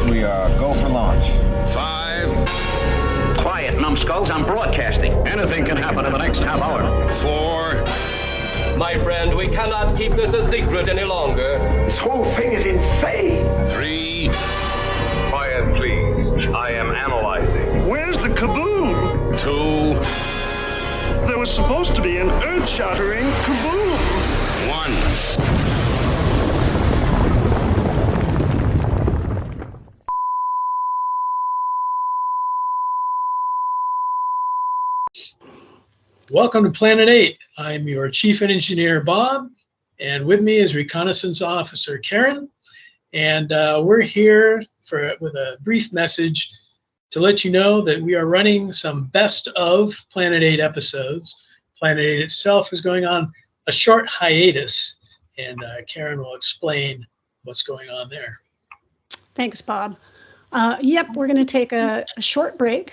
we go for launch. 5. Quiet, numbskulls, I'm broadcasting. Anything can happen in the next half hour. 4. My friend, we cannot keep this a secret any longer. This whole thing is insane. 3. Quiet, please. I am analyzing. Where's the kaboom? 2. There was supposed to be an earth-shattering kaboom. 1. Welcome to Planet 8. I'm your Chief Engineer, Bob, and with me is Reconnaissance Officer Karen. And we're here with a brief message to let you know that we are running some best of Planet 8 episodes. Planet 8 itself is going on a short hiatus, and Karen will explain what's going on there. Thanks, Bob. Yep, we're going to take a short break.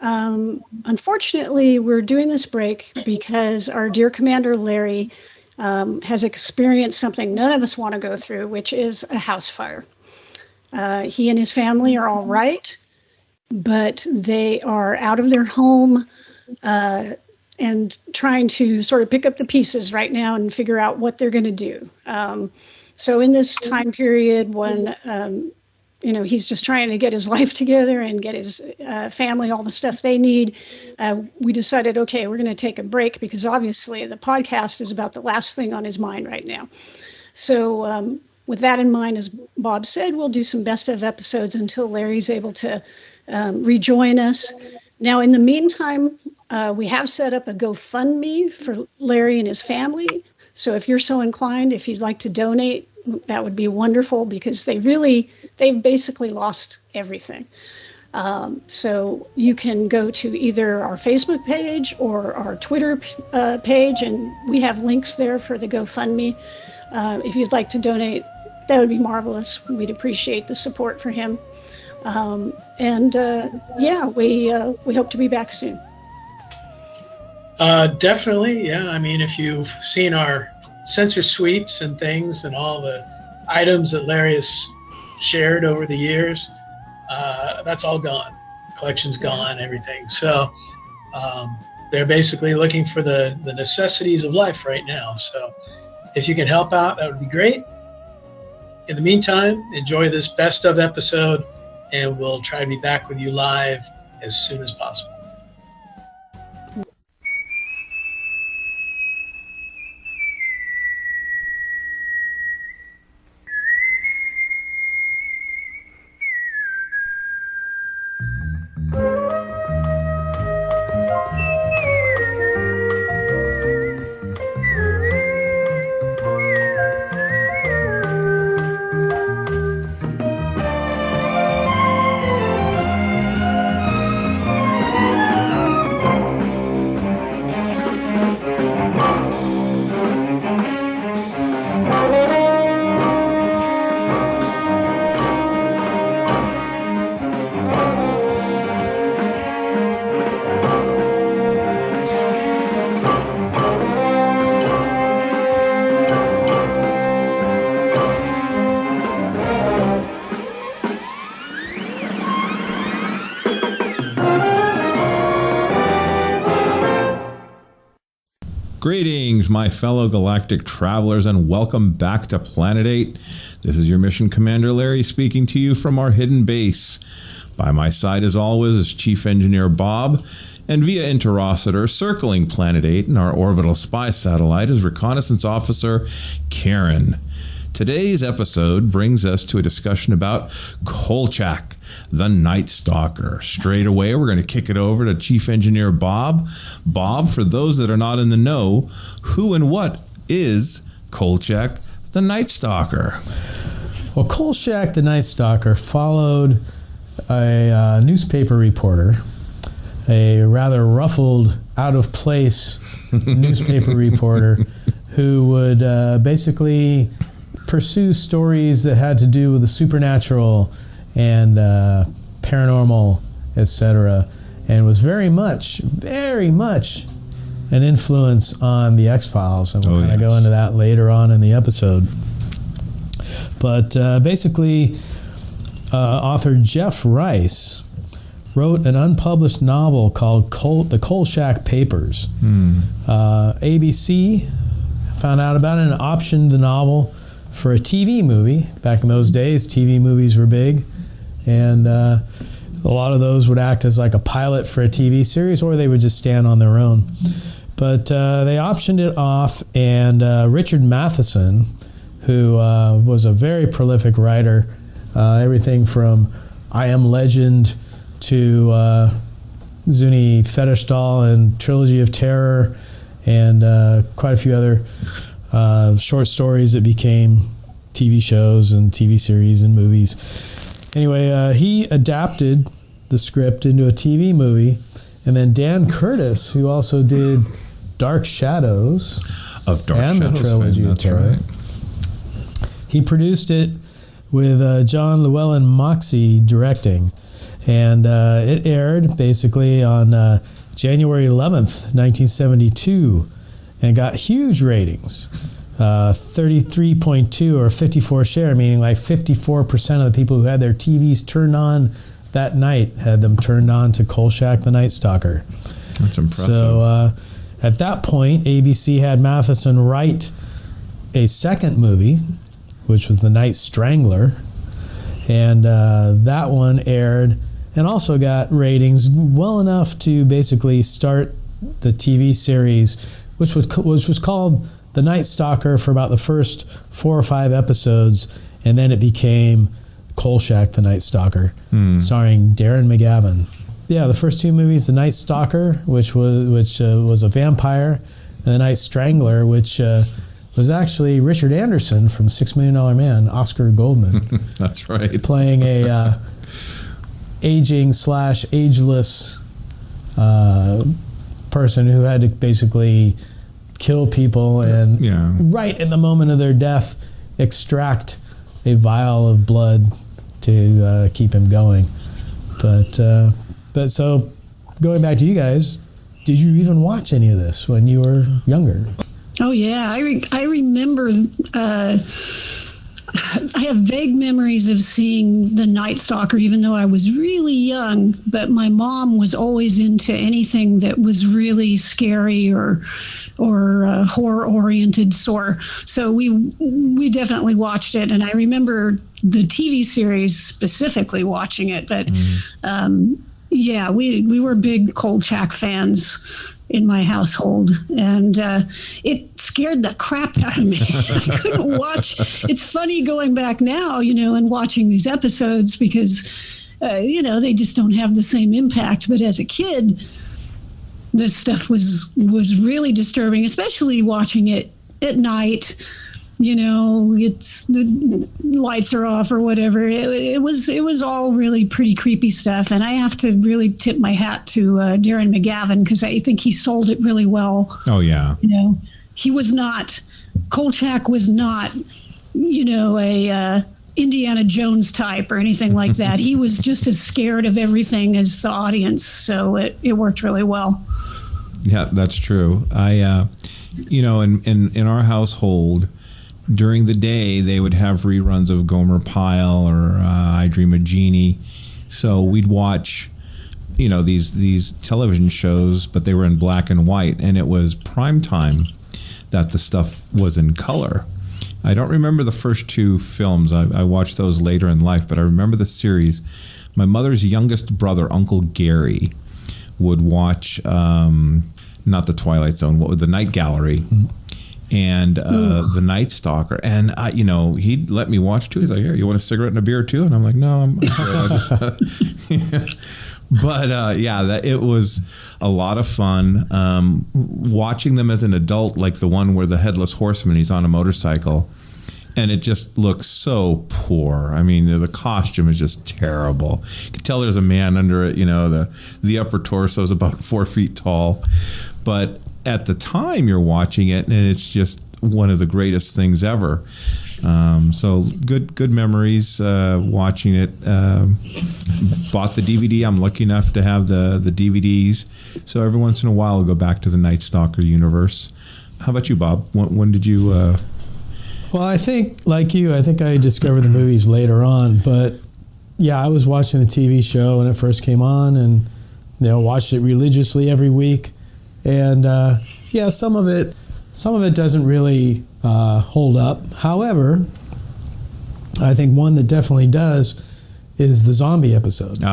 Unfortunately, we're doing this break because our dear Commander Larry has experienced something none of us want to go through, which is a house fire. He and his family are all right, but they are out of their home and trying to sort of pick up the pieces right now and figure out what they're going to do. So in this time period when he's just trying to get his life together and get his family all the stuff they need. We decided, okay, we're going to take a break because obviously the podcast is about the last thing on his mind right now. So with that in mind, as Bob said, we'll do some best of episodes until Larry's able to rejoin us. Now, in the meantime, we have set up a GoFundMe for Larry and his family. So if you're so inclined, if you'd like to donate, that would be wonderful because they've basically lost everything. So you can go to either our Facebook page or our Twitter page, and we have links there for the GoFundMe. If you'd like to donate, that would be marvelous. We'd appreciate the support for him. We hope to be back soon. Definitely, yeah. I mean, if you've seen our sensor sweeps and things and all the items that Larry has shared over the years, that's all gone. Collection's gone, everything. So they're basically looking for the necessities of life right now. So if you can help out, that would be great. In the meantime, enjoy this best of episode, and we'll try to be back with you live as soon as possible. Greetings, my fellow galactic travelers, and welcome back to Planet 8. This is your Mission Commander Larry speaking to you from our hidden base. By my side, as always, is Chief Engineer Bob, and via interocitor circling Planet 8 and our orbital spy satellite is Reconnaissance Officer Karen. Today's episode brings us to a discussion about Kolchak, the Night Stalker. Straight away, we're going to kick it over to Chief Engineer Bob. Bob, for those that are not in the know, who and what is Kolchak, the Night Stalker? Well, Kolchak, the Night Stalker, followed a newspaper reporter, a rather ruffled, out-of-place newspaper reporter who would basically pursue stories that had to do with the supernatural and paranormal, etc., and was very much an influence on the X-Files, and we'll go into that later on in the episode. But basically, author Jeff Rice wrote an unpublished novel called The Kolchak Papers. ABC found out about it and optioned the novel for a TV movie. Back in those days, TV movies were big, and a lot of those would act as like a pilot for a TV series, or they would just stand on their own. But they optioned it off, and Richard Matheson, who was a very prolific writer, everything from I Am Legend to Zuni Fetishtal and Trilogy of Terror, and quite a few other short stories that became TV shows and TV series and movies. Anyway, he adapted the script into a TV movie, and then Dan Curtis, who also did Dark Shadows Of Dark and Shadows the Trilogy fame, of that's Terror, right. he produced it with John Llewellyn Moxey directing. And it aired basically on January 11th, 1972, and got huge ratings. 33.2 or 54 share, meaning like 54% of the people who had their TVs turned on that night had them turned on to Kolchak the Night Stalker. That's impressive. So at that point, ABC had Matheson write a second movie, which was The Night Strangler, and that one aired and also got ratings well enough to basically start the TV series, which was called The Night Stalker for about the first 4 or 5 episodes, and then it became Kolchak the Night Stalker, starring Darren McGavin. Yeah, the first 2 movies, The Night Stalker, which was a vampire, and The Night Strangler, which was actually Richard Anderson from $6 Million Man, Oscar Goldman. That's right. Playing a aging/ageless person who had to basically kill people and right in the moment of their death extract a vial of blood to keep him going. But so going back to you guys, did you even watch any of this when you were younger? Oh yeah, I remember. I have vague memories of seeing The Night Stalker, even though I was really young. But my mom was always into anything that was really scary or horror oriented. So we definitely watched it, and I remember the TV series specifically watching it. But yeah, we were big Kolchak fans in my household, and it scared the crap out of me. I couldn't watch. It's funny going back now, and watching these episodes because, they just don't have the same impact. But as a kid, this stuff was really disturbing, especially watching it at night. It's the lights are off or whatever. It was all really pretty creepy stuff, and I have to really tip my hat to Darren McGavin because I think he sold it really well. Oh yeah. He was not. Kolchak was not, a Indiana Jones type or anything like that. He was just as scared of everything as the audience, so it worked really well. Yeah, that's true. I, in our household, during the day, they would have reruns of Gomer Pyle or I Dream of Jeannie. So we'd watch, these television shows, but they were in black and white, and it was prime time that the stuff was in color. I don't remember the first 2 films. I watched those later in life, but I remember the series. My mother's youngest brother, Uncle Gary, would watch, not the Twilight Zone, what was the Night Gallery. And the Night Stalker, and he'd let me watch too. He's like, "Here, you want a cigarette and a beer too?" And I'm like, "No, I'm good." But it was a lot of fun watching them as an adult, like the one where the headless horseman, he's on a motorcycle, and it just looks so poor. I mean, the costume is just terrible. You can tell there's a man under it. The upper torso is about 4 feet tall, but at the time you're watching it, and it's just one of the greatest things ever. So good memories watching it. Bought the DVD. I'm lucky enough to have the DVDs. So every once in a while I'll go back to the Night Stalker universe. How about you, Bob? When did you... Well, I think, like you, I think I discovered the movies later on, but I was watching the TV show when it first came on, and watched it religiously every week. And some of it doesn't really hold up. However, I think one that definitely does is the zombie episode,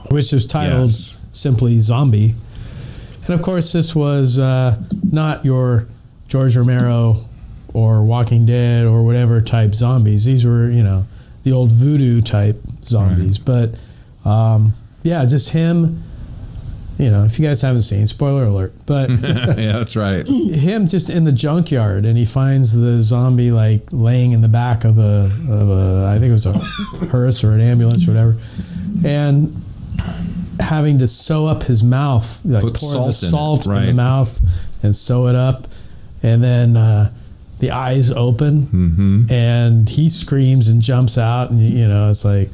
which was titled simply Zombie. And of course, this was not your George Romero or Walking Dead or whatever type zombies. These were, the old voodoo type zombies. Right. But just him. If you guys haven't seen, spoiler alert, but yeah, that's right. Him just in the junkyard, and he finds the zombie like laying in the back of a I think it was a hearse or an ambulance or whatever, and having to sew up his mouth, like pour the salt in the mouth and sew it up, and then the eyes open, and he screams and jumps out, and it's like.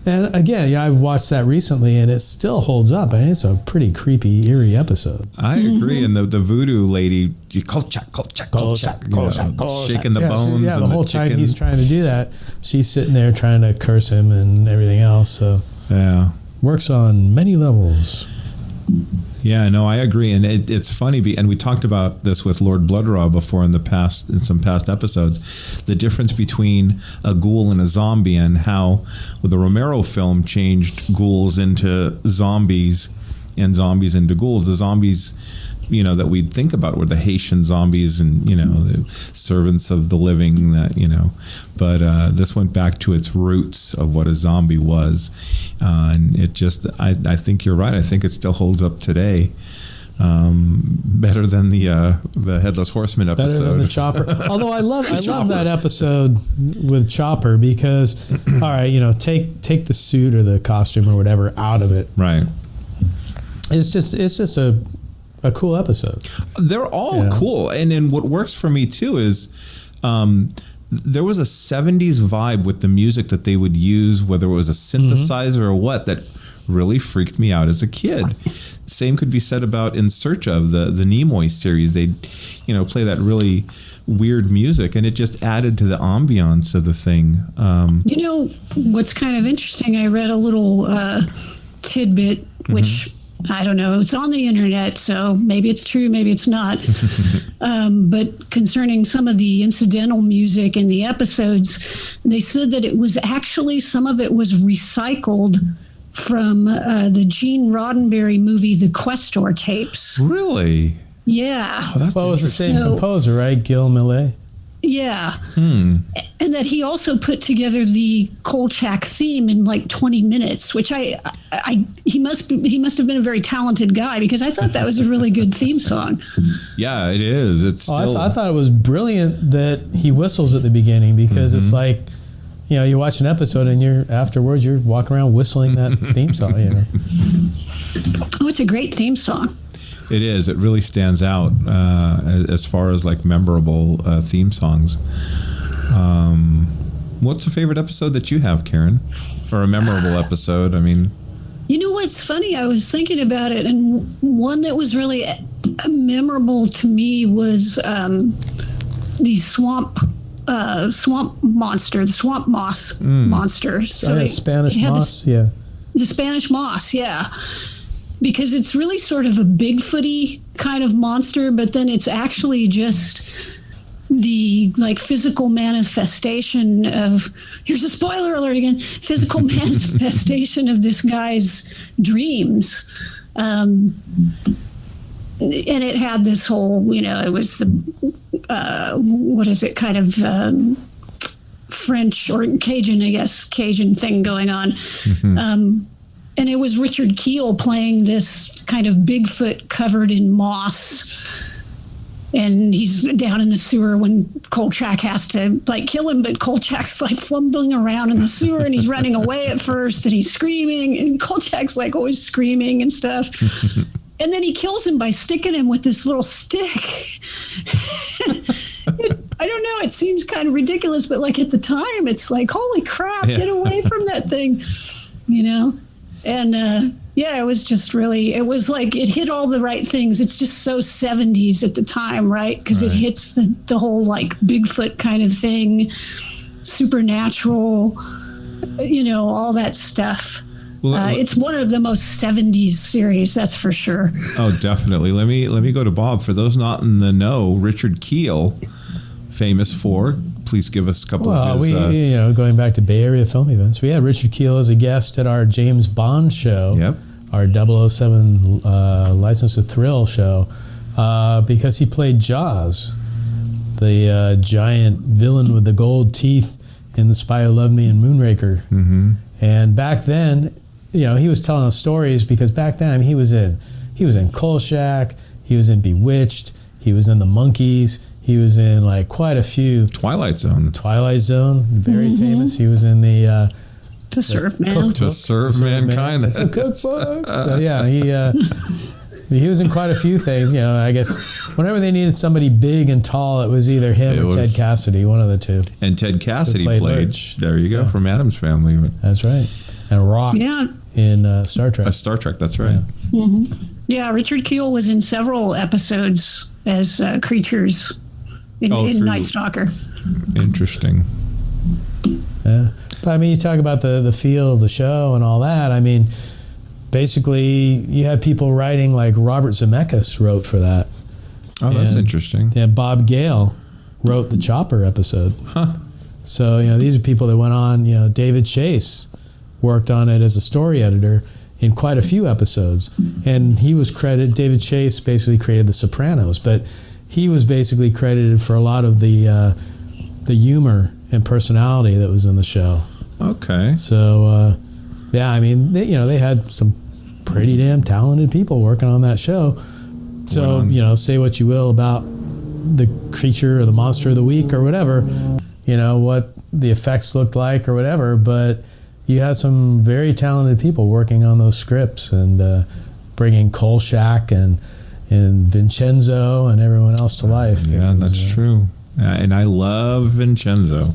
And again, I've watched that recently, and it still holds up. I mean, it's a pretty creepy, eerie episode. I agree. And the voodoo lady, Kolchak, shaking the bones. The and whole time he's trying to do that, she's sitting there trying to curse him and everything else. So works on many levels. Yeah, no, I agree, and it's funny, and we talked about this with Lord Bloodraw before in some past episodes, the difference between a ghoul and a zombie, and how the Romero film changed ghouls into zombies and zombies into ghouls. The zombies, that we'd think about were the Haitian zombies and, the servants of the living but this went back to its roots of what a zombie was. And it just, I think you're right. I think it still holds up today. Better than the Headless Horseman episode. Better than the Chopper. Although I love that episode with Chopper because, all right, take the suit or the costume or whatever out of it. Right. It's just a cool episode. They're all cool. And then what works for me too is there was a 70s vibe with the music that they would use, whether it was a synthesizer or what, that really freaked me out as a kid. Same could be said about In Search Of, the Nimoy series. They'd, play that really weird music, and it just added to the ambiance of the thing. What's kind of interesting, I read a little tidbit, which... I don't know. It's on the internet, so maybe it's true, maybe it's not. But concerning some of the incidental music in the episodes, they said that it was actually, some of it was recycled from the Gene Roddenberry movie, The Questor tapes. Really? Yeah. Oh, that's it was the same composer, right? Gil Millet? Yeah. And that he also put together the Kolchak theme in like 20 minutes, which he must have been a very talented guy, because I thought that was a really good theme song. Yeah, it is. It's still... I thought it was brilliant that he whistles at the beginning, because it's like, you watch an episode and afterwards you're walking around whistling that theme song. Oh, it's a great theme song. It is. It really stands out as far as like memorable theme songs. What's a favorite episode that you have, Karen? Or a memorable episode? I mean... what's funny? I was thinking about it, and one that was really memorable to me was the swamp monster, the swamp moss monster. So Spanish moss, the Spanish moss, yeah. Because it's really sort of a Bigfooty kind of monster, but then it's actually just the like physical manifestation of, here's a spoiler alert again, physical manifestation of this guy's dreams. And it had this whole, it was the, what is it, kind of French or Cajun, I guess, Cajun thing going on. And it was Richard Keel playing this kind of Bigfoot covered in moss. And he's down in the sewer when Kolchak has to kill him, but Kolchak's fumbling around in the sewer, and he's running away at first, and he's screaming, and Kolchak's always screaming and stuff. And then he kills him by sticking him with this little stick. I don't know, it seems kind of ridiculous, but at the time it's holy crap, get away from that thing, And it was just really, it was it hit all the right things. It's just so 70s at the time, right? Because it hits the whole Bigfoot kind of thing, supernatural. all that stuff. Well, it's one of the most 70s series, that's for sure. Oh, definitely. Let me go to Bob. For those not in the know, Richard Keel, famous for, please give us a couple of his... going back to Bay Area film events, we had Richard Keel as a guest at our James Bond show. Yep. Our 007 License to Thrill show, because he played Jaws, the giant villain with the gold teeth in The Spy Who Loved Me and Moonraker. Mm-hmm. And back then, he was telling us stories because back then he was in Kolchak, he was in Bewitched, he was in The Monkees, he was in like quite a few. Twilight Zone, very famous. He was in the To Serve Man. To Serve Mankind. That's a cookbook. He was in quite a few things. I guess whenever they needed somebody big and tall, it was either him or Ted Cassidy, one of the two. And Ted Cassidy played Lurch. there you go, from Addams Family. That's right. And Rock in Star Trek. Star Trek, that's right. Yeah. Mm-hmm. Yeah, Richard Keel was in several episodes as creatures in Night Stalker. Interesting. Yeah. But you talk about the feel of the show and all that. Basically, you had people writing like Robert Zemeckis wrote for that. Oh, that's interesting. Yeah, Bob Gale wrote the Chopper episode. Huh. So, these are people that went on, David Chase worked on it as a story editor in quite a few episodes. And he was credited, David Chase basically created The Sopranos, but he was basically credited for a lot of the humor and personality that was in the show. Okay. So, they had some pretty damn talented people working on that show. So, say what you will about the creature or the monster of the week or whatever, what the effects looked like or whatever, but you had some very talented people working on those scripts and bringing Kolchak and Vincenzo and everyone else to life. Yeah, that's true. And I love Vincenzo.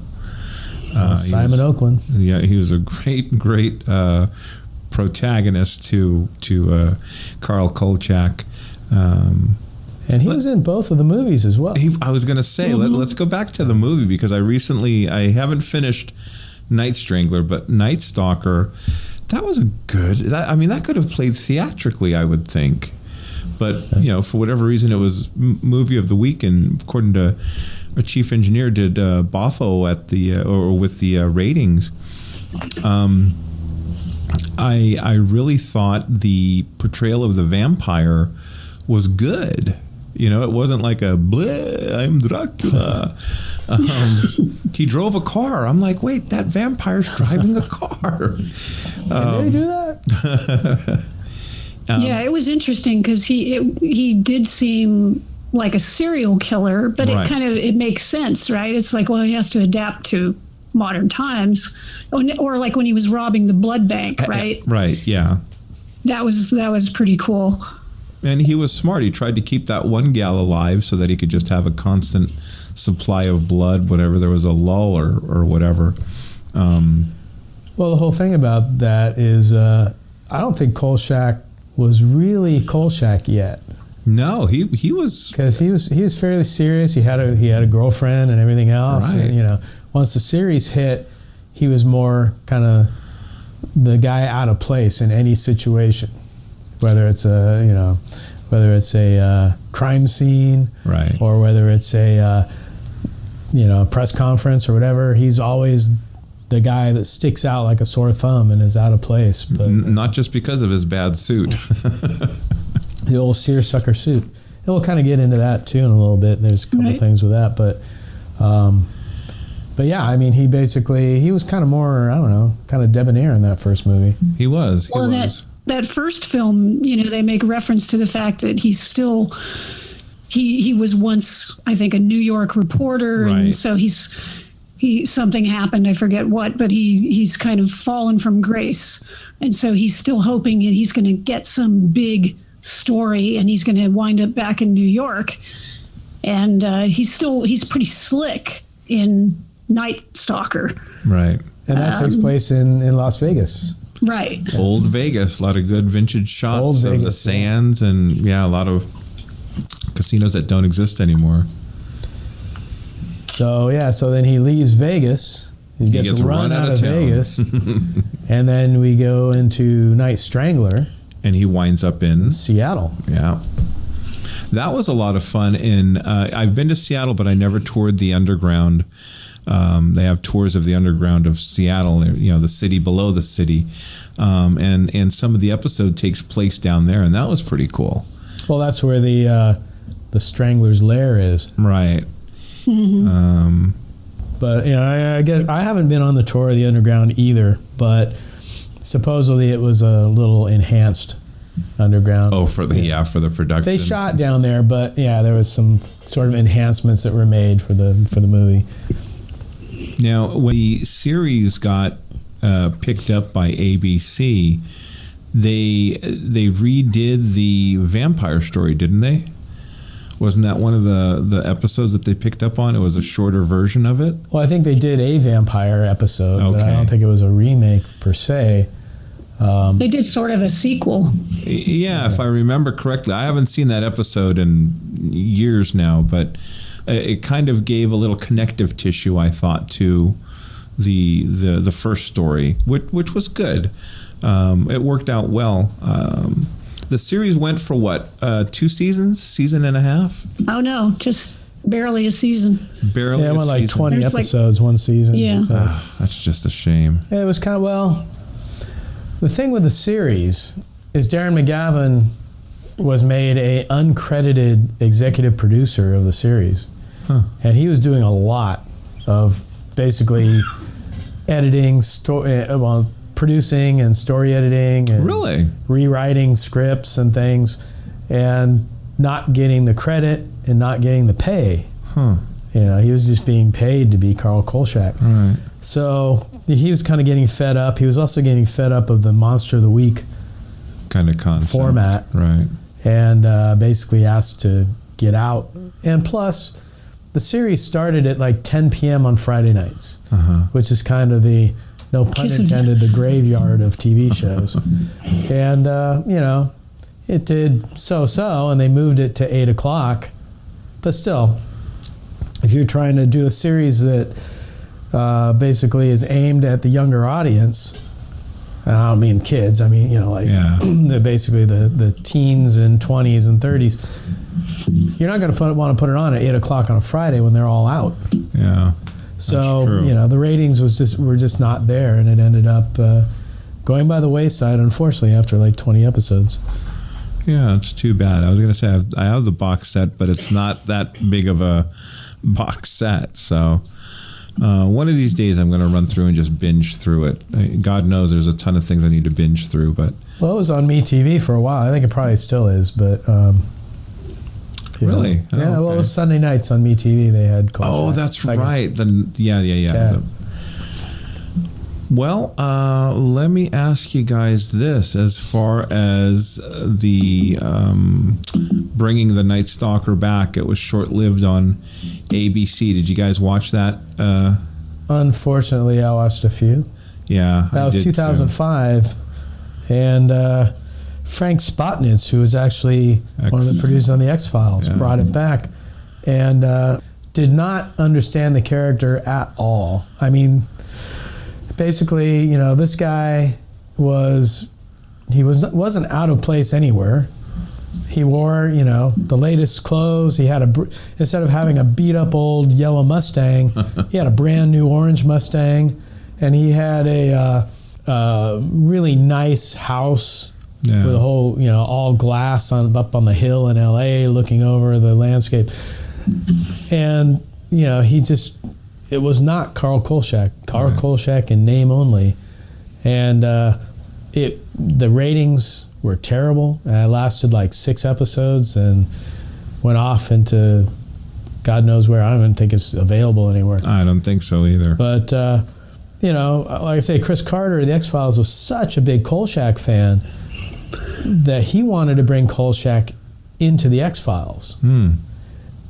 Simon Oakland. Yeah, he was a great protagonist to Carl Kolchak. And he was in both of the movies as well. I was going to say, let's go back to the movie because I haven't finished Night Strangler, but Night Stalker, that was that could have played theatrically, I would think. But, for whatever reason, it was movie of the week, and according to our chief engineer, did Boffo with the ratings. I really thought the portrayal of the vampire was good. It wasn't like a bleh, I'm Dracula. He drove a car. I'm like, wait, that vampire's driving a car. Did they do that? Yeah, it was interesting because he did seem like a serial killer, but it makes sense, right? It's like, well, he has to adapt to modern times, or like when he was robbing the blood bank, right? Right. Yeah. That was pretty cool. And he was smart. He tried to keep that one gal alive so that he could just have a constant supply of blood whenever there was a lull or whatever. Well, the whole thing about that is I don't think Kolchak was really Kolchak yet. No, he was, because he was fairly serious. He had a girlfriend and everything else. Right. And, once the series hit, he was more kind of the guy out of place in any situation, whether it's a crime scene, right, or whether it's a press conference or whatever. He's always the guy that sticks out like a sore thumb and is out of place. But not just because of his bad suit. The old seersucker suit. And we'll kind of get into that too in a little bit. There's a couple of things with that, but yeah, he was kind of more, I don't know, kind of debonair in that first movie. He was. That first film, they make reference to the fact that he's still, he was once, I think, a New York reporter, right. And so something happened, I forget what, but he's kind of fallen from grace, and so he's still hoping that he's going to get some big story, and he's going to wind up back in New York, and he's pretty slick in Night Stalker, right? And that takes place in Las Vegas. Right. Old Vegas, a lot of good vintage shots of the sands, and a lot of casinos that don't exist anymore. So then he leaves Vegas He gets run out of Vegas. And then we go into Night Strangler. And he winds up in Seattle. Yeah. That was a lot of fun. I've been to Seattle, but I never toured the underground. They have tours of the underground of Seattle, the city below the city. And some of the episode takes place down there, and that was pretty cool. Well, that's where the Strangler's lair is. Right. Mm-hmm. But I guess I haven't been on the tour of the underground either, but supposedly it was a little enhanced underground. Oh, for the production. They shot down there, but there was some sort of enhancements that were made for the movie. Now, when the series got picked up by ABC, they redid the vampire story, didn't they? Wasn't that one of the episodes that they picked up on? It was a shorter version of it? Well, I think they did a vampire episode, but I don't think it was a remake per se. They did sort of a sequel. Yeah, if I remember correctly. I haven't seen that episode in years now, but it kind of gave a little connective tissue, I thought, to the first story, which was good. It worked out well. The series went for what? 2 seasons? Season and a half? Oh no, just barely a season. Barely. Yeah, it went like 20 There's episodes one season. Yeah. That's just a shame. It was kind of, the thing with the series is Darren McGavin was made a uncredited executive producer of the series. Huh. And he was doing a lot of basically editing, producing and story editing and really rewriting scripts and things, and not getting the credit and not getting the pay. Huh. He was just being paid to be Carl Kolchak. Right. So he was kind of getting fed up. He was also getting fed up of the Monster of the Week kind of concept format. Right. And basically asked to get out. And plus, the series started at like 10 p.m. on Friday nights, which is kind of the, no pun intended, the graveyard of TV shows. And, it did so-so, and they moved it to 8 o'clock. But still, if you're trying to do a series that basically is aimed at the younger audience, I don't mean kids, I mean, basically the teens and 20s and 30s, you're not going to want to put it on at 8 o'clock on a Friday when they're all out. Yeah. So, the ratings were just not there, and it ended up going by the wayside, unfortunately, after like 20 episodes. Yeah, it's too bad. I was going to say I have the box set, but it's not that big of a box set. So one of these days I'm going to run through and just binge through it. God knows there's a ton of things I need to binge through. But well, it was on MeTV for a while. I think it probably still is, but... really? Oh, yeah, well, it was Sunday nights on MeTV. They had Kolchak. Oh, that's right. Then yeah. Well, let me ask you guys this: as far as the bringing the Night Stalker back, it was short-lived on ABC. Did you guys watch that? Unfortunately, I watched a few. Yeah, that was 2005, and Frank Spotnitz, who was actually one of the producers on the X-Files, brought it back, and did not understand the character at all. I mean, basically, this guy wasn't out of place anywhere. He wore, the latest clothes. He had instead of having a beat up old yellow Mustang, he had a brand new orange Mustang, and he had a really nice house with a whole, all glass up on the hill in LA, looking over the landscape. And it was not Carl Kolchak. Carl Kolchak in name only, and the ratings were terrible. It lasted like 6 episodes and went off into God knows where. I don't even think it's available anywhere. I don't think so either. But like I say, Chris Carter of the X-Files was such a big Kolchak fan that he wanted to bring Kolchak into the X-Files,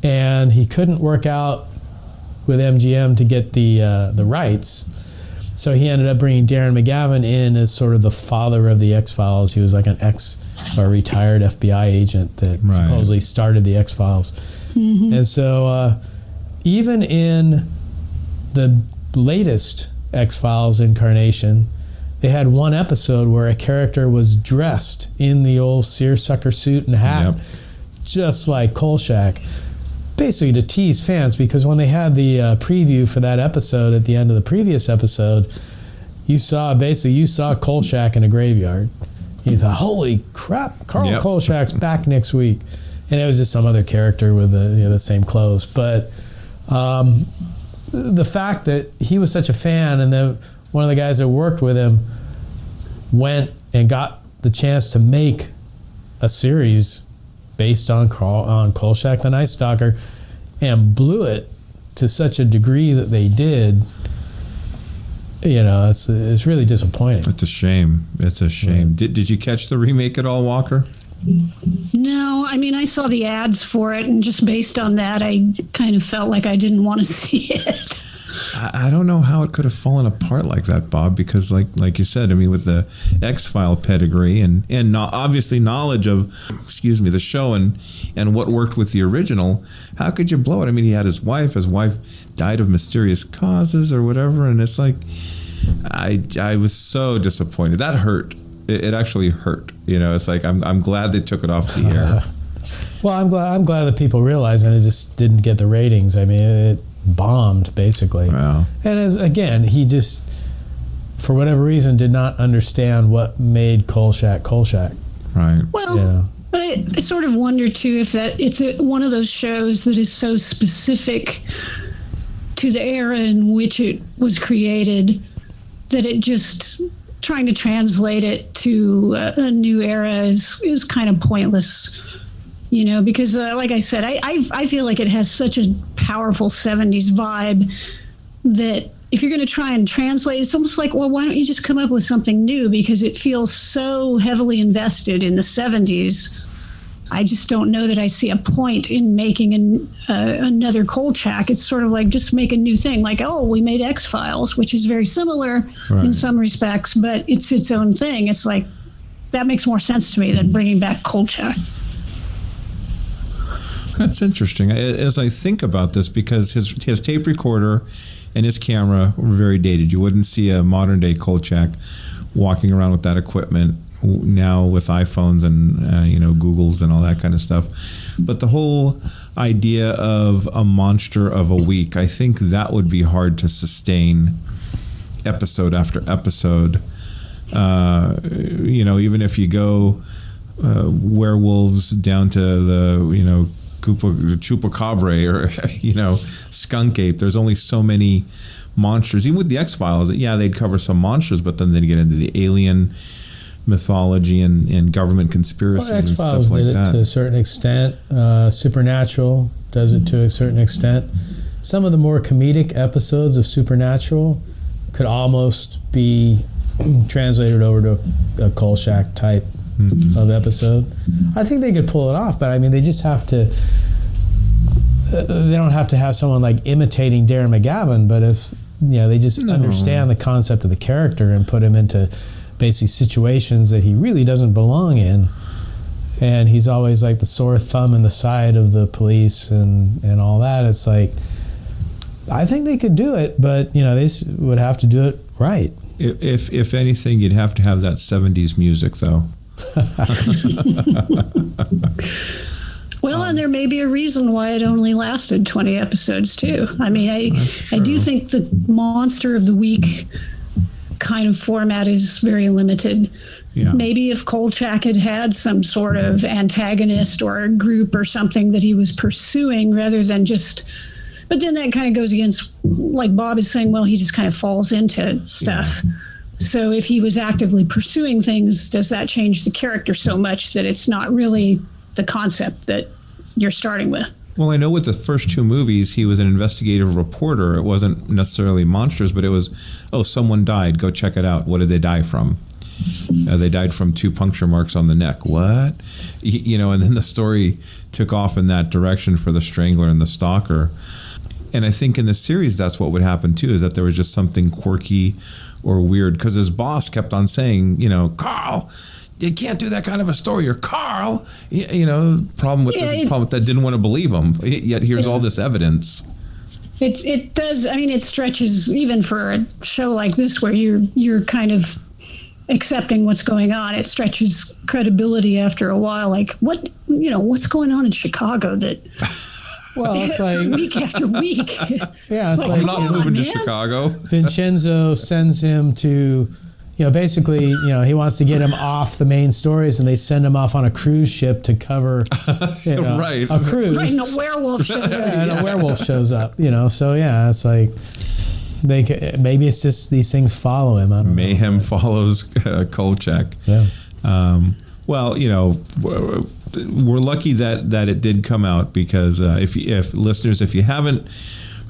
and he couldn't work out with MGM to get the rights. So he ended up bringing Darren McGavin in as sort of the father of the X-Files. He was like an retired FBI agent that supposedly started the X-Files. Mm-hmm. And so even in the latest X-Files incarnation. They had one episode where a character was dressed in the old seersucker suit and hat, just like Kolchak, basically to tease fans, because when they had the preview for that episode at the end of the previous episode, you saw Kolchak in a graveyard. You thought, holy crap, Carl Kolchak's back next week. And it was just some other character with the same clothes. But the fact that he was such a fan, and then one of the guys that worked with him went and got the chance to make a series based on Kolchak the Night Stalker, and blew it to such a degree that they did. It's really disappointing. It's a shame. It's a shame. Yeah. Did you catch the remake at all, Walker? No, I mean, I saw the ads for it, and just based on that, I kind of felt like I didn't want to see it. I don't know how it could have fallen apart like that, Bob, because like you said, I mean, with the X-File pedigree and obviously knowledge of, the show and what worked with the original, how could you blow it? I mean, he had his wife died of mysterious causes or whatever, and it's like, I was so disappointed. That hurt. It actually hurt. It's like, I'm glad they took it off the air. Well, I'm glad that people realized, and it just didn't get the ratings. I mean, it bombed basically. Wow. And again, he just, for whatever reason, did not understand what made Kolchak. Right. Well, but I sort of wonder too if that it's one of those shows that is so specific to the era in which it was created that it just trying to translate it to a new era is kind of pointless. Because like I said, I feel like it has such a powerful 70s vibe that if you're going to try and translate, it's almost like, well, why don't you just come up with something new? Because it feels so heavily invested in the 70s. I just don't know that I see a point in making another Kolchak. It's sort of like, just make a new thing. Like, we made X-Files, which is very similar in some respects, but it's its own thing. It's like, that makes more sense to me than bringing back Kolchak. That's interesting. As I think about this, because his tape recorder and his camera were very dated. You wouldn't see a modern day Kolchak walking around with that equipment now with iPhones and Googles and all that kind of stuff. But the whole idea of a monster of a week, I think that would be hard to sustain episode after episode. Even if you go werewolves down to the chupacabra or skunk ape, there's only so many monsters. Even with the X-Files, they'd cover some monsters, but then they'd get into the alien mythology and government conspiracies and stuff like that. X-Files did it to a certain extent. Supernatural does it to a certain extent. Some of the more comedic episodes of Supernatural could almost be translated over to a Kolchak type of episode. I think they could pull it off, but I mean, they just have to. They don't have to have someone like imitating Darren McGavin, but if they just understand the concept of the character and put him into basically situations that he really doesn't belong in, and he's always like the sore thumb in the side of the police and all that. It's like, I think they could do it, but they would have to do it right. If anything, you'd have to have that 70s music, though. Well, and there may be a reason why it only lasted 20 episodes too. I mean, I do think the Monster of the Week kind of format is very limited. Yeah. Maybe if Kolchak had some sort of antagonist or a group or something that he was pursuing rather than just, but then that kind of goes against, like Bob is saying, well, he just kind of falls into stuff. Yeah. So if he was actively pursuing things, does that change the character so much that it's not really the concept that you're starting with? Well, I know with the first two movies, he was an investigative reporter. It wasn't necessarily monsters, but it was, someone died. Go check it out. What did they die from? They died from 2 puncture marks on the neck. What? And then the story took off in that direction for the Strangler and the Stalker. And I think in the series, that's what would happen too, is that there was just something quirky or weird. Because his boss kept on saying, Carl, you can't do that kind of a story. Or Carl, problem with that, didn't want to believe him. Yet here's all this evidence. It does. I mean, it stretches even for a show like this where you're kind of accepting what's going on. It stretches credibility after a while. Like what's going on in Chicago that. Well, it's like week after week. Yeah, it's like I'm not moving to Chicago. Vincenzo sends him to, basically, he wants to get him off the main stories, and they send him off on a cruise ship to cover, Right. a cruise. Right, and a werewolf shows up. And a werewolf shows up. So yeah, it's like maybe it's just these things follow him. I don't know. Mayhem follows Kolchak. Yeah. Well, we're lucky that it did come out, because if listeners, if you haven't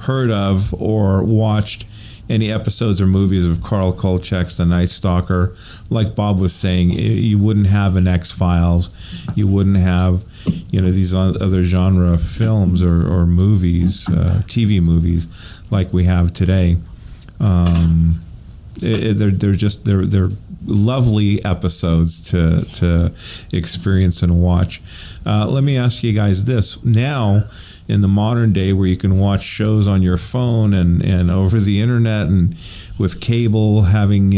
heard of or watched any episodes or movies of Carl Kolchak's The Night Stalker, like Bob was saying, you wouldn't have an X-Files, you wouldn't have these other genre films or movies, TV movies like we have today. They're lovely episodes to experience and watch. Let me ask you guys this. Now, in the modern day where you can watch shows on your phone and over the internet, and with cable having,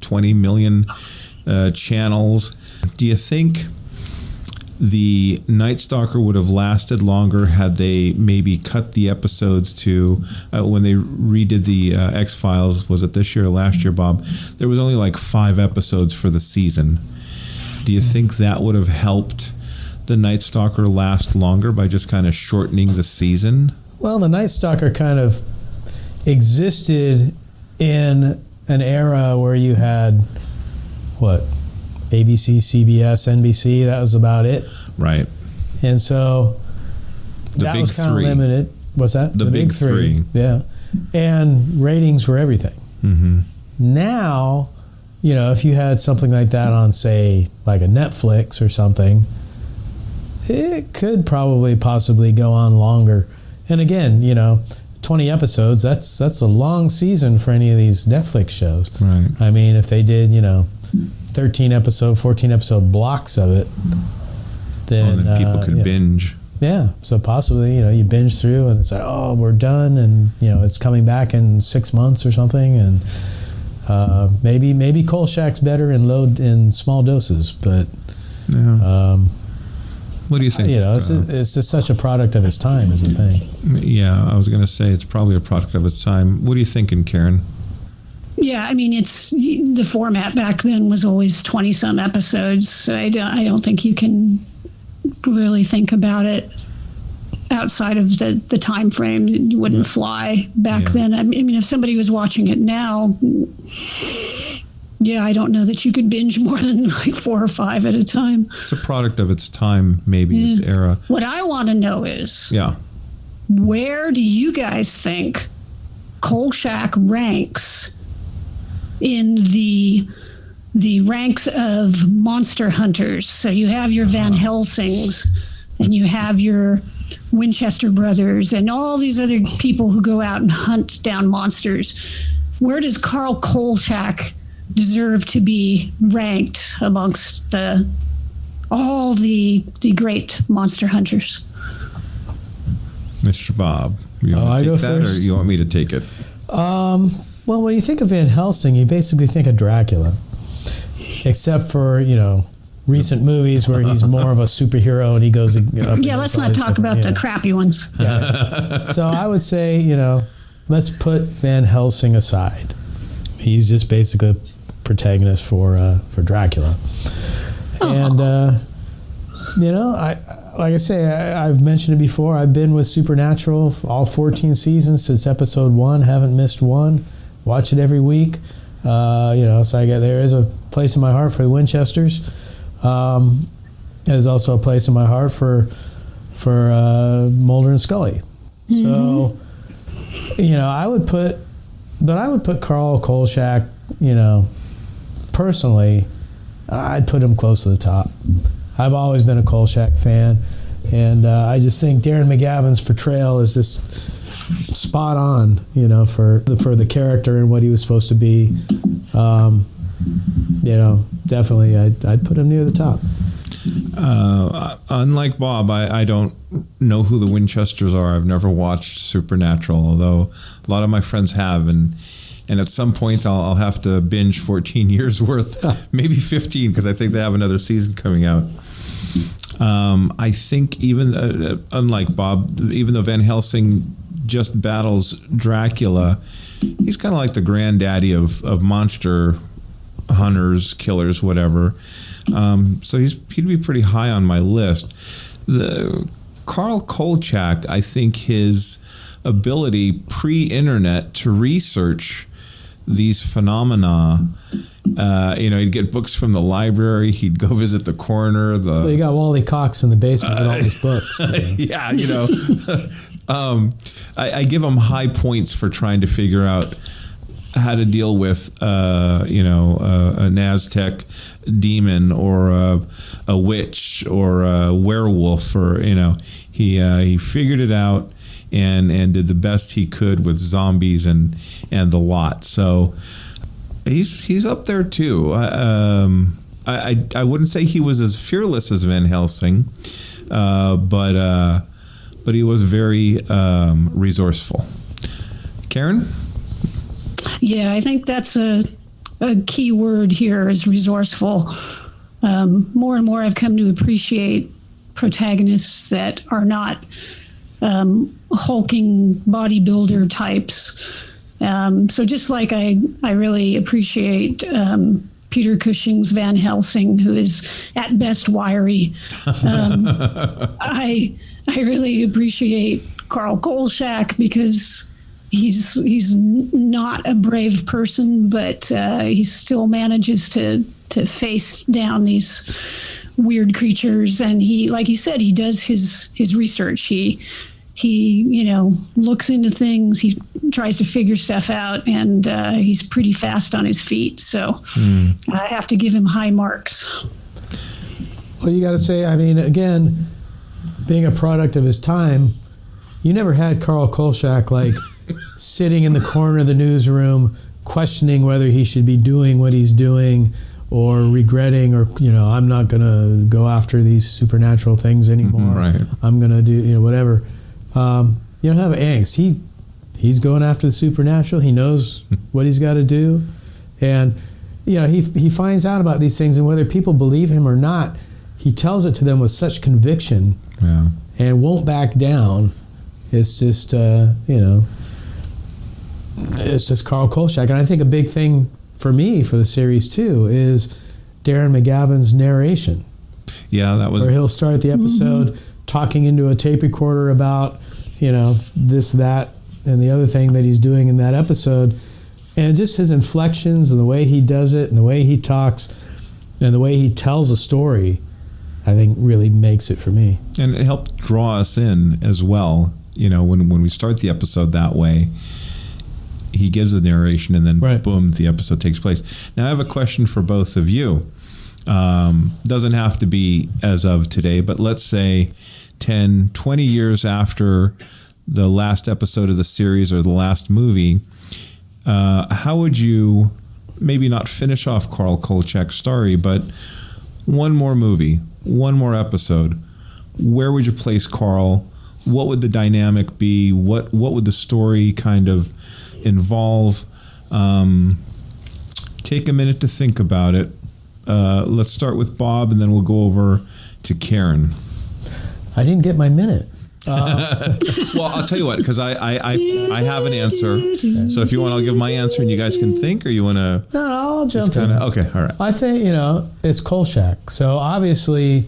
20 million channels, do you think the Night Stalker would have lasted longer had they maybe cut the episodes to when they redid the X-Files? Was it this year or last year, Bob? There was only like 5 episodes for the season. Do you think that would have helped the Night Stalker last longer by just kind of shortening the season? Well, the Night Stalker kind of existed in an era where you had ABC, CBS, NBC, that was about it. Right. And so that was kind of limited. What's that? The big three. Yeah. And ratings were everything. Mm-hmm. Now, if you had something like that on, say, like a Netflix or something, it could possibly go on longer. And again, 20 episodes, that's a long season for any of these Netflix shows. Right. I mean, if they did, 13 episode, 14 episode blocks of it, then people could binge. Yeah, so possibly, you binge through and it's like, oh, we're done, and it's coming back in 6 months or something, and maybe Kolchak's better in small doses, but yeah. What do you think? It's just such a product of its time, is the thing. Yeah, I was going to say it's probably a product of its time. What are you thinking, Karen? Yeah, I mean, it's the format back then was always 20-some episodes. So I don't think you can really think about it outside of the time frame. You wouldn't fly back then. I mean, if somebody was watching it now, I don't know that you could binge more than like 4 or 5 at a time. It's a product of its time, maybe its era. What I want to know is, where do you guys think Kolchak ranks in the ranks of monster hunters? So you have your Van Helsings, and you have your Winchester Brothers, and all these other people who go out and hunt down monsters. Where does Carl Kolchak deserve to be ranked amongst all the great monster hunters? Mr. Bob, you want to take that, or you want me to take it? Well, when you think of Van Helsing, you basically think of Dracula, except for, recent movies where he's more of a superhero and he goes up. Let's not talk about the crappy ones. Yeah. So I would say, let's put Van Helsing aside. He's just basically a protagonist for Dracula. And, like I say, I've mentioned it before. I've been with Supernatural all 14 seasons since episode 1. Haven't missed one. Watch it every week. So there is a place in my heart for the Winchesters. There's also a place in my heart for Mulder and Scully. Mm-hmm. So, I would put Carl Kolchak, personally, I'd put him close to the top. I've always been a Kolchak fan, and I just think Darren McGavin's portrayal is just spot on, for the character and what he was supposed to be. Definitely, I'd put him near the top. Unlike Bob, I don't know who the Winchesters are. I've never watched Supernatural, although a lot of my friends have, and at some point I'll have to binge 14 years worth, maybe 15, because I think they have another season coming out. I think even unlike Bob, even though Van Helsing just battles Dracula, he's kind of like the granddaddy of monster hunters, killers, whatever. So he'd be pretty high on my list. The Carl Kolchak, I think his ability pre-internet to research these phenomena, he'd get books from the library, he'd go visit the coroner. Well, you got Wally Cox in the basement with all these books. Yeah, I give him high points for trying to figure out how to deal with, an Aztec demon or a witch or a werewolf, or he figured it out and did the best he could with zombies and the lot. So he's up there too. I wouldn't say he was as fearless as Van Helsing, but he was very resourceful. Karen? Yeah, I think that's a key word here is resourceful. More and more I've come to appreciate protagonists that are not hulking bodybuilder types. So just like I really appreciate Peter Cushing's Van Helsing, who is at best wiry. I really appreciate Carl Kolchak because he's not a brave person, but he still manages to face down these weird creatures. And he, like you said, he does his research. He looks into things. He tries to figure stuff out, and he's pretty fast on his feet. So I have to give him high marks. Well, you got to say, again, being a product of his time, you never had Carl Kolchak sitting in the corner of the newsroom questioning whether he should be doing what he's doing or regretting, or I'm not going to go after these supernatural things anymore. Right. I'm going to do whatever. You don't have angst. He's going after the supernatural. He knows what he's got to do, and he finds out about these things, and whether people believe him or not, he tells it to them with such conviction, and won't back down. It's just it's just Carl Kolchak. And I think a big thing for me for the series too is Darren McGavin's narration. Yeah, that was where he'll start the episode talking into a tape recorder about this, that, and the other thing that he's doing in that episode, and just his inflections and the way he does it and the way he talks and the way he tells a story, I think really makes it for me. And it helped draw us in as well. When we start the episode that way, he gives the narration, and then boom, the episode takes place. Now I have a question for both of you. Doesn't have to be as of today, but let's say 10, 20 years after the last episode of the series or the last movie, how would you maybe not finish off Carl Kolchak's story, but one more movie, one more episode? Where would you place Carl? What would the dynamic be? What would the story kind of involve? Take a minute to think about it. Let's start with Bob, and then we'll go over to Karen. I didn't get my minute. Well, I'll tell you what, because I have an answer. So if you want, I'll give my answer, and you guys can think, or you want to? No, I'll jump in. Okay, all right. I think it's Kolchak. So obviously,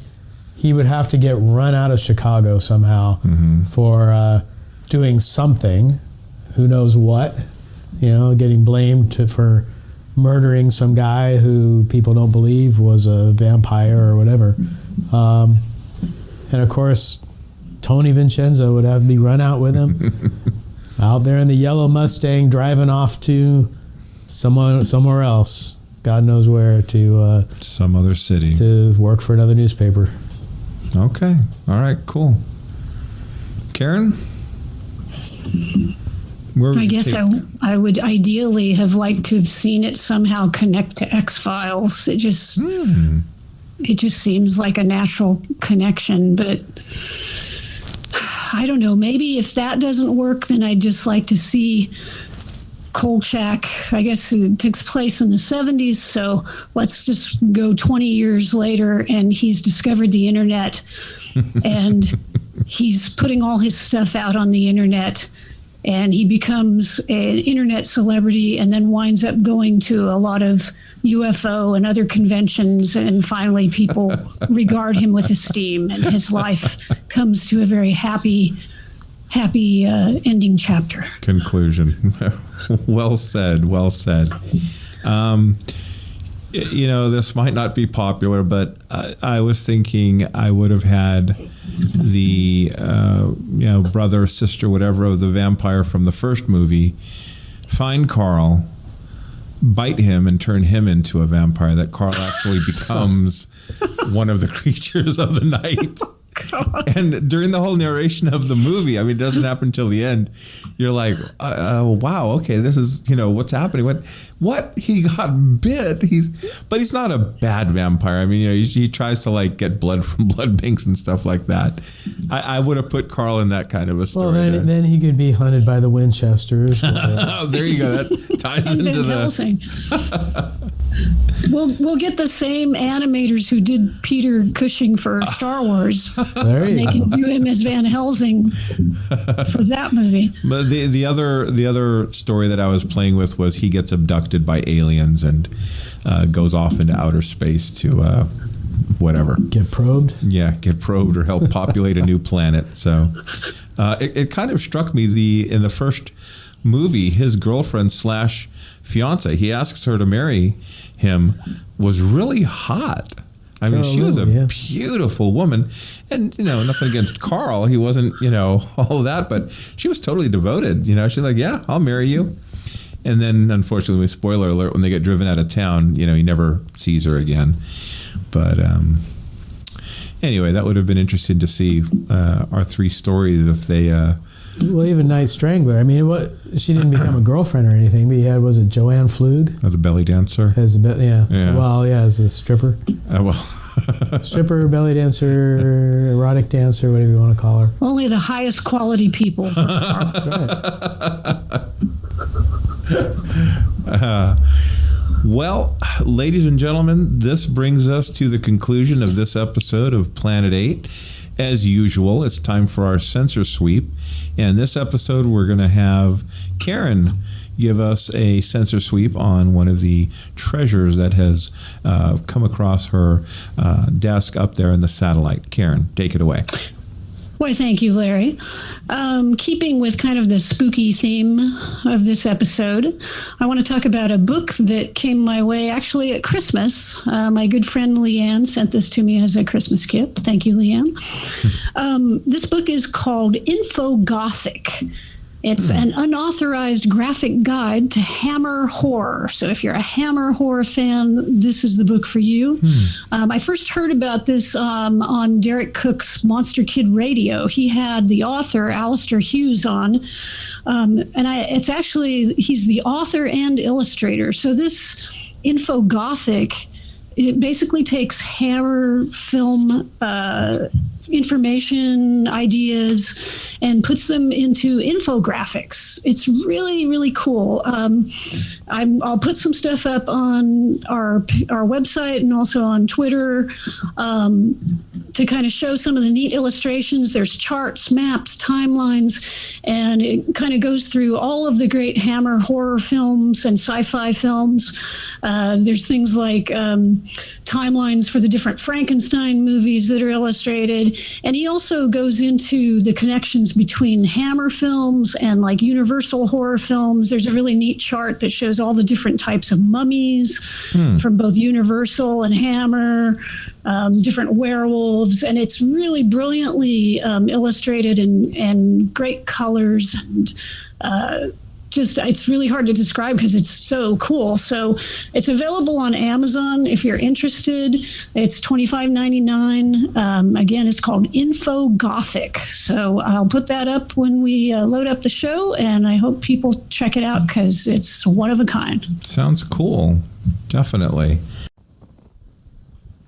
he would have to get run out of Chicago somehow for doing something. Who knows what? Getting blamed for murdering some guy who people don't believe was a vampire or whatever. And of course, Tony Vincenzo would have to be run out with him out there in the yellow Mustang, driving off to somewhere else, God knows where, to some other city, to work for another newspaper. Okay, all right, cool. Karen, I guess I would ideally have liked to have seen it somehow connect to X-Files. It just it just seems like a natural connection. But I don't know, maybe if that doesn't work, then I'd just like to see Kolchak. I guess it takes place in the 70s, so let's just go 20 years later, and he's discovered the internet, and he's putting all his stuff out on the internet, and he becomes an internet celebrity, and then winds up going to a lot of UFO and other conventions, and finally people regard him with esteem, and his life comes to a very happy ending chapter. Conclusion. Well said. Well said. This might not be popular, but I was thinking I would have had the brother or sister, whatever, of the vampire from the first movie find Carl, bite him, and turn him into a vampire, that Carl actually becomes one of the creatures of the night. God. And during the whole narration of the movie, I mean, it doesn't happen until the end. You're like, wow, okay, this is, what's happening. What? He got bit. But he's not a bad vampire. I mean, he tries to get blood from blood banks and stuff like that. I would have put Carl in that kind of a story. Well, then he could be hunted by the Winchesters. Oh, there you go. That ties into the. We'll get the same animators who did Peter Cushing for Star Wars. There you go. They can do him as Van Helsing for that movie. But the other story that I was playing with was he gets abducted by aliens and goes off into outer space to whatever. Get probed? Yeah, get probed or help populate a new planet. So it kind of struck me in the first movie, his girlfriend / fiance, he asks her to marry him, was really hot. I mean, she was a beautiful woman, and nothing against Carl. He wasn't, all that, but she was totally devoted. She's like, yeah, I'll marry you. And then, unfortunately, spoiler alert, when they get driven out of town, he never sees her again. But anyway, that would have been interesting to see our three stories if they. Well, even Night Strangler. I mean, she didn't become a girlfriend or anything, but was it Joanne Flood? The belly dancer? Yeah. Well, as a stripper. Stripper, belly dancer, erotic dancer, whatever you want to call her. Only the highest quality people. Well, ladies and gentlemen, this brings us to the conclusion of this episode of Planet 8. As usual, it's time for our censor sweep. And this episode, we're going to have Karen give us a censor sweep on one of the treasures that has come across her desk up there in the satellite. Karen, take it away. Why, thank you, Larry. Keeping with kind of the spooky theme of this episode, I want to talk about a book that came my way actually at Christmas. My good friend Leanne sent this to me as a Christmas gift. Thank you, Leanne. This book is called Infogothic. It's an unauthorized graphic guide to Hammer horror. So if you're a Hammer horror fan, this is the book for you. I first heard about this on Derek Cook's Monster Kid Radio. He had the author, Alistair Hughes, on. He's the author and illustrator. So this Infogothic, it basically takes Hammer film information, ideas, and puts them into infographics. It's really, really cool. I'll put some stuff up on our website and also on Twitter to kind of show some of the neat illustrations. There's charts, maps, timelines, and it kind of goes through all of the great Hammer horror films and sci-fi films. There's things like timelines for the different Frankenstein movies that are illustrated. And he also goes into the connections between Hammer films and like Universal horror films. There's a really neat chart that shows all the different types of mummies from both Universal and Hammer, different werewolves. And it's really brilliantly illustrated and great colors and it's really hard to describe because it's so cool. So it's available on Amazon if you're interested. It's $25.99. Again, it's called Infogothic. So I'll put that up when we load up the show, and I hope people check it out because it's one of a kind. Sounds cool. Definitely.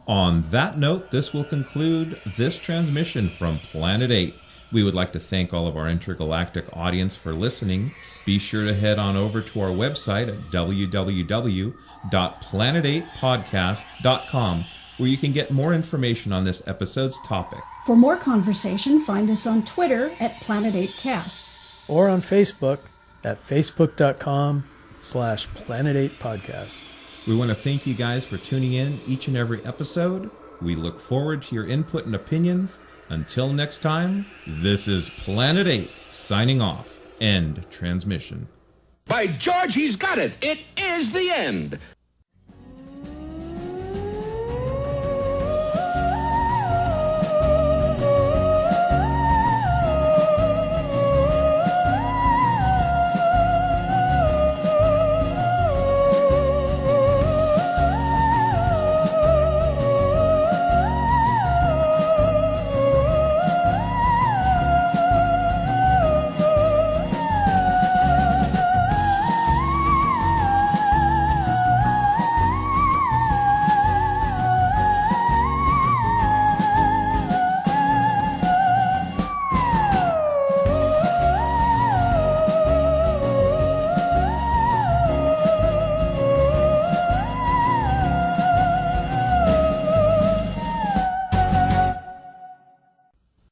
On that note, this will conclude this transmission from Planet 8. We would like to thank all of our intergalactic audience for listening. Be sure to head on over to our website at www.planet8podcast.com, where you can get more information on this episode's topic. For more conversation, find us on Twitter at Planet8Cast. Or on Facebook at facebook.com/Planet8Podcast. We want to thank you guys for tuning in each and every episode. We look forward to your input and opinions. Until next time, this is Planet 8 signing off. End transmission. By George, he's got it. It is the end.